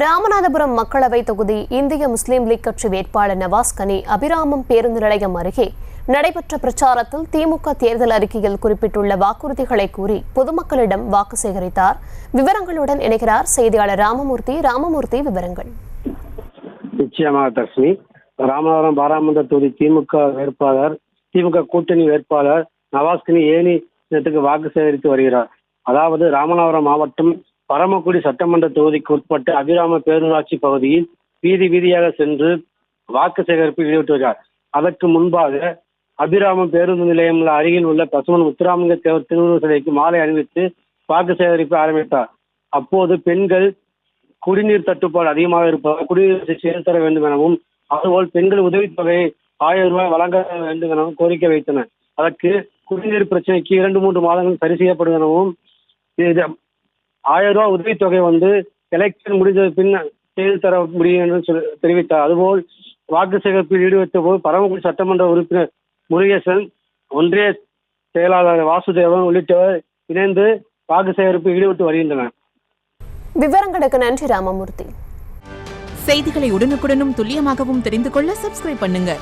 ராமநாதபுரம் மக்களவை தொகுதி இந்திய முஸ்லீம் லீக் கட்சி வேட்பாளர் நவாஸ் கனி அபிராமம் பேருந்து நிலையம் அருகே நடைபெற்ற பிரச்சாரத்தில் திமுக தேர்தல் அறிக்கையில் குறிப்பிட்டுள்ள வாக்குறுதிகளை கூறி பொதுமக்களிடம் வாக்கு சேகரித்தார். விவரங்களுடன் இணைகிறார் செய்தியாளர் ராமமூர்த்தி. விவரங்கள். நிச்சயமாக தர்ஷினி, ராமநாதபுரம் பாராளுமன்ற தொகுதி திமுக கூட்டணி வேட்பாளர் நவாஸ் கனி ஏனி வாக்கு சேகரித்து வருகிறார். அதாவது ராமநாதபுரம் மாவட்டம் பரமக்குடி சட்டமன்ற தொகுதிக்கு உட்பட்ட அபிராம பேரூராட்சி பகுதியில் வீதியாக சென்று வாக்கு சேகரிப்பில் ஈடுபட்டு வருகிறார். அதற்கு முன்பாக அபிராமம் பேருந்து நிலையம் அருகில் உள்ள பசுமன் முத்துராமலிங்க தேவர் திருவுருவ சிலைக்கு மாலை அணிவித்து வாக்கு சேகரிப்பை ஆரம்பித்தார். அப்போது பெண்கள் குடிநீர் தட்டுப்பாடு அதிகமாக இருப்பதால் குடிநீர் செய்து தர வேண்டும் எனவும், அதுபோல் பெண்கள் உதவித்தொகை 1000 ரூபாய் வழங்க வேண்டும் எனவும் கோரிக்கை வைத்தனர். அதற்கு குடிநீர் பிரச்சனைக்கு 2-3 மாதங்கள் சரி செய்யப்படும் எனவும், 1000 ரூபாய் உதவித்தொகை எலெக்ஷன் முடிந்த பின் செய்து தர முடியும் என்று தெரிவித்தார். அதுபோல் வாக்கு சேகரிப்பில் ஈடுபட்ட போது பரமக்குடி சட்டமன்ற உறுப்பினர் முருகேசன், ஒன்றிய செயலாளர் வாசுதேவன் உள்ளிட்டவர் இணைந்து வாக்கு சேகரிப்பில் ஈடுபட்டு வருகின்றனர். விவரங்களுக்கு நன்றி ராமமூர்த்தி. செய்திகளை உடனுக்குடனும் துல்லியமாகவும் தெரிந்து கொள்ள சப்ஸ்கிரைப் பண்ணுங்க.